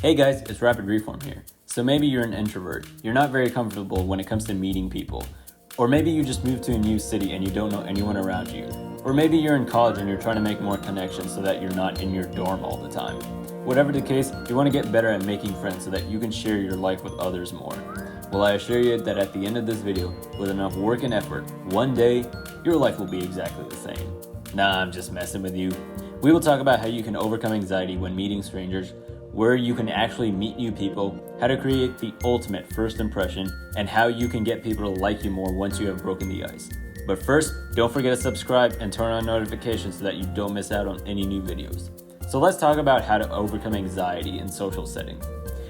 Hey guys, it's Rapid Reform here. So maybe you're an introvert, you're not very comfortable when it comes to meeting people. Or maybe you just moved to a new city and you don't know anyone around you. Or maybe you're in college and you're trying to make more connections so that you're not in your dorm all the time. Whatever the case, you want to get better at making friends so that you can share your life with others more. Well, I assure you that at the end of this video, with enough work and effort, one day, your life will be exactly the same. Nah, I'm just messing with you. We will talk about how you can overcome anxiety when meeting strangers, where you can actually meet new people, how to create the ultimate first impression, and how you can get people to like you more once you have broken the ice. But first, don't forget to subscribe and turn on notifications so that you don't miss out on any new videos. So let's talk about how to overcome anxiety in social settings.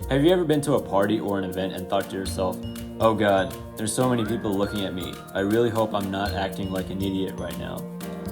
Have you ever been to a party or an event and thought to yourself, oh god, there's so many people looking at me. I really hope I'm not acting like an idiot right now.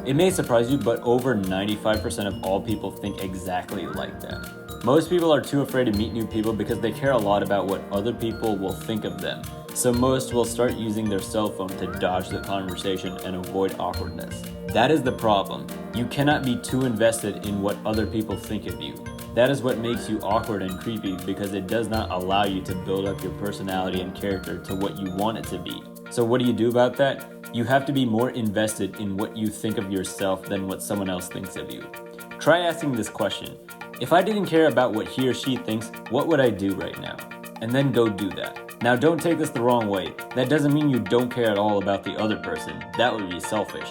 It may surprise you, but over 95% of all people think exactly like that. Most people are too afraid to meet new people because they care a lot about what other people will think of them. So most will start using their cell phone to dodge the conversation and avoid awkwardness. That is the problem. You cannot be too invested in what other people think of you. That is what makes you awkward and creepy because it does not allow you to build up your personality and character to what you want it to be. So what do you do about that? You have to be more invested in what you think of yourself than what someone else thinks of you. Try asking this question. If I didn't care about what he or she thinks, what would I do right now? And then go do that. Now don't take this the wrong way. That doesn't mean you don't care at all about the other person. That would be selfish.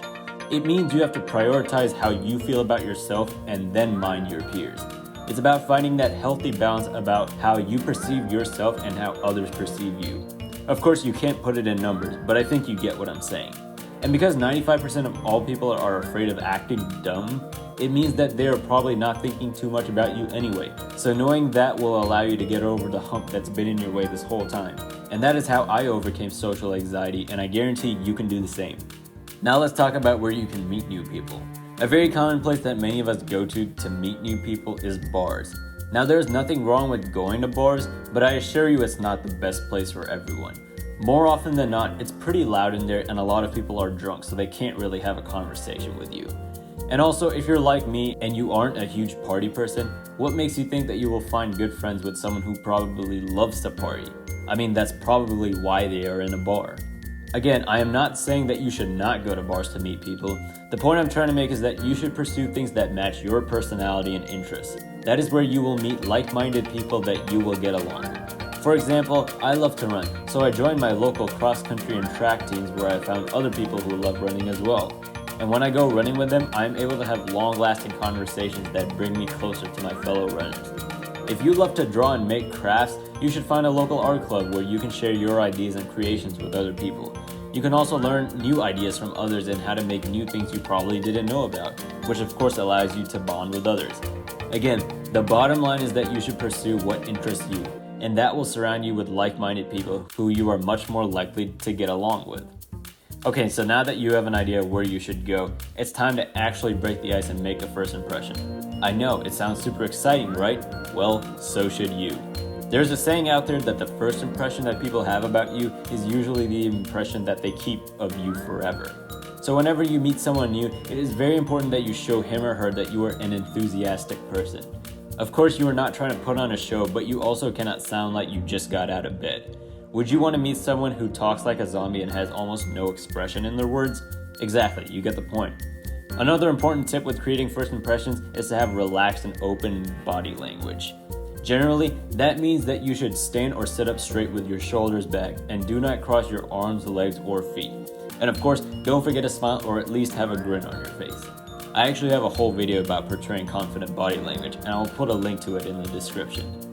It means you have to prioritize how you feel about yourself and then mind your peers. It's about finding that healthy balance about how you perceive yourself and how others perceive you. Of course, you can't put it in numbers, but I think you get what I'm saying. And because 95% of all people are afraid of acting dumb, it means that they are probably not thinking too much about you anyway. So knowing that will allow you to get over the hump that's been in your way this whole time. And that is how I overcame social anxiety, and I guarantee you can do the same. Now let's talk about where you can meet new people. A very common place that many of us go to meet new people is bars. Now there's nothing wrong with going to bars, but I assure you it's not the best place for everyone. More often than not, it's pretty loud in there and a lot of people are drunk, so they can't really have a conversation with you. And also, if you're like me and you aren't a huge party person, what makes you think that you will find good friends with someone who probably loves to party? I mean, that's probably why they are in a bar. Again, I am not saying that you should not go to bars to meet people. The point I'm trying to make is that you should pursue things that match your personality and interests. That is where you will meet like-minded people that you will get along with. For example, I love to run, so I joined my local cross-country and track teams where I found other people who love running as well. And when I go running with them, I'm able to have long-lasting conversations that bring me closer to my fellow runners. If you love to draw and make crafts, you should find a local art club where you can share your ideas and creations with other people. You can also learn new ideas from others and how to make new things you probably didn't know about, which of course allows you to bond with others. Again, the bottom line is that you should pursue what interests you, and that will surround you with like-minded people who you are much more likely to get along with. Okay, so now that you have an idea of where you should go, it's time to actually break the ice and make a first impression. I know, it sounds super exciting, right? Well, so should you. There's a saying out there that the first impression that people have about you is usually the impression that they keep of you forever. So whenever you meet someone new, it is very important that you show him or her that you are an enthusiastic person. Of course, you are not trying to put on a show, but you also cannot sound like you just got out of bed. Would you want to meet someone who talks like a zombie and has almost no expression in their words? Exactly, you get the point. Another important tip with creating first impressions is to have relaxed and open body language. Generally, that means that you should stand or sit up straight with your shoulders back and do not cross your arms, legs, or feet. And of course, don't forget to smile or at least have a grin on your face. I actually have a whole video about portraying confident body language, and I'll put a link to it in the description.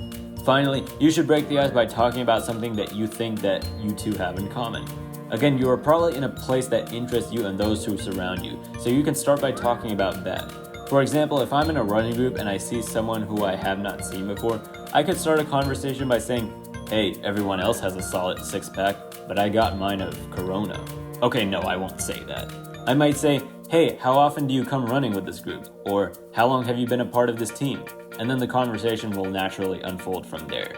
Finally, you should break the ice by talking about something that you think that you two have in common. Again, you are probably in a place that interests you and those who surround you, so you can start by talking about that. For example, if I'm in a running group and I see someone who I have not seen before, I could start a conversation by saying, hey, everyone else has a solid six-pack, but I got mine of Corona. Okay, no, I won't say that. I might say, hey, how often do you come running with this group? Or, how long have you been a part of this team? And then the conversation will naturally unfold from there.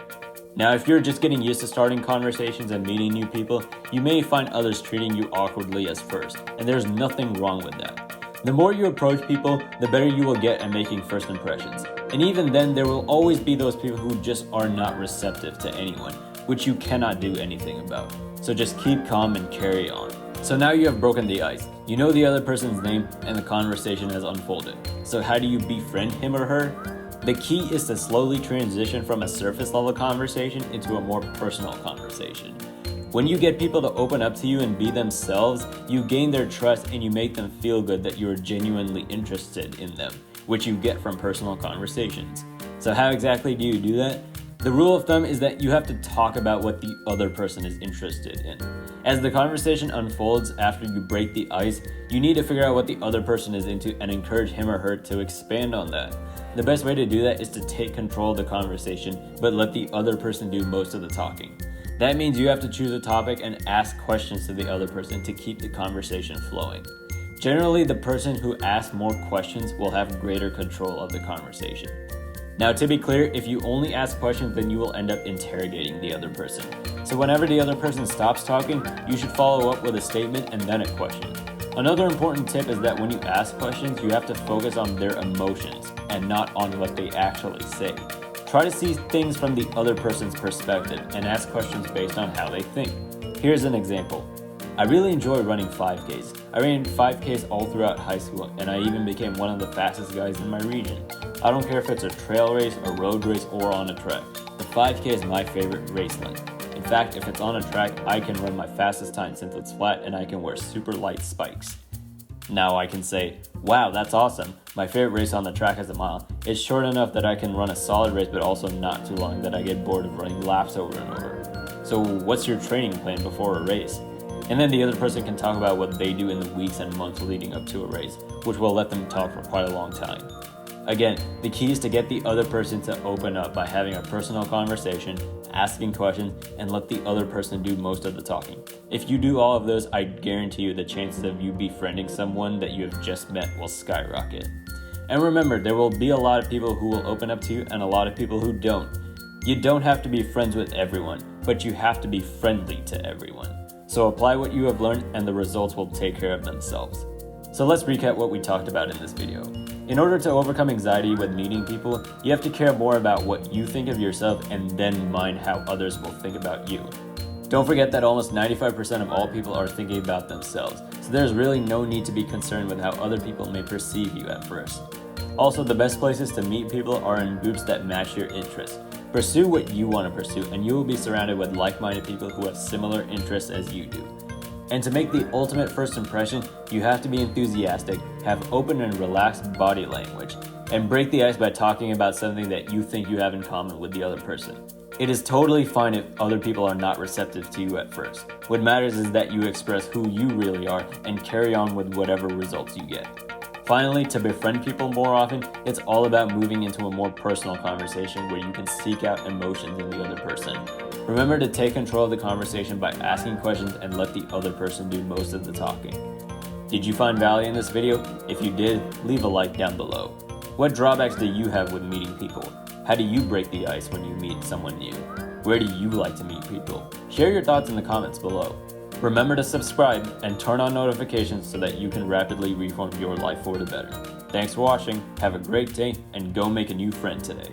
Now, if you're just getting used to starting conversations and meeting new people, you may find others treating you awkwardly as first, and there's nothing wrong with that. The more you approach people, the better you will get at making first impressions. And even then, there will always be those people who just are not receptive to anyone, which you cannot do anything about. So just keep calm and carry on. So now you have broken the ice. You know the other person's name and the conversation has unfolded. So how do you befriend him or her? The key is to slowly transition from a surface level conversation into a more personal conversation. When you get people to open up to you and be themselves, you gain their trust and you make them feel good that you're genuinely interested in them, which you get from personal conversations. So how exactly do you do that? The rule of thumb is that you have to talk about what the other person is interested in. As the conversation unfolds after you break the ice, you need to figure out what the other person is into and encourage him or her to expand on that. The best way to do that is to take control of the conversation, but let the other person do most of the talking. That means you have to choose a topic and ask questions to the other person to keep the conversation flowing. Generally, the person who asks more questions will have greater control of the conversation. Now, to be clear, if you only ask questions, then you will end up interrogating the other person. So whenever the other person stops talking, you should follow up with a statement and then a question. Another important tip is that when you ask questions, you have to focus on their emotions and not on what they actually say. Try to see things from the other person's perspective and ask questions based on how they think. Here's an example. I really enjoy running 5Ks. I ran 5Ks all throughout high school, and I even became one of the fastest guys in my region. I don't care if it's a trail race, a road race, or on a track. The 5K is my favorite race length. In fact, if it's on a track, I can run my fastest time since it's flat and I can wear super light spikes. Now I can say, wow, that's awesome. My favorite race on the track is a mile. It's short enough that I can run a solid race, but also not too long that I get bored of running laps over and over. So what's your training plan before a race? And then the other person can talk about what they do in the weeks and months leading up to a race, which will let them talk for quite a long time. Again, the key is to get the other person to open up by having a personal conversation, asking questions, and let the other person do most of the talking. If you do all of those, I guarantee you the chances of you befriending someone that you have just met will skyrocket. And remember, there will be a lot of people who will open up to you and a lot of people who don't. You don't have to be friends with everyone, but you have to be friendly to everyone. So apply what you have learned and the results will take care of themselves. So let's recap what we talked about in this video. In order to overcome anxiety with meeting people, you have to care more about what you think of yourself and then mind how others will think about you. Don't forget that almost 95% of all people are thinking about themselves, so there's really no need to be concerned with how other people may perceive you at first. Also, the best places to meet people are in groups that match your interests. Pursue what you want to pursue, and you will be surrounded with like-minded people who have similar interests as you do. And to make the ultimate first impression, you have to be enthusiastic, have open and relaxed body language, and break the ice by talking about something that you think you have in common with the other person. It is totally fine if other people are not receptive to you at first. What matters is that you express who you really are and carry on with whatever results you get. Finally, to befriend people more often, it's all about moving into a more personal conversation where you can seek out emotions in the other person. Remember to take control of the conversation by asking questions and let the other person do most of the talking. Did you find value in this video? If you did, leave a like down below. What drawbacks do you have with meeting people? How do you break the ice when you meet someone new? Where do you like to meet people? Share your thoughts in the comments below. Remember to subscribe and turn on notifications so that you can rapidly reform your life for the better. Thanks for watching, have a great day, and go make a new friend today.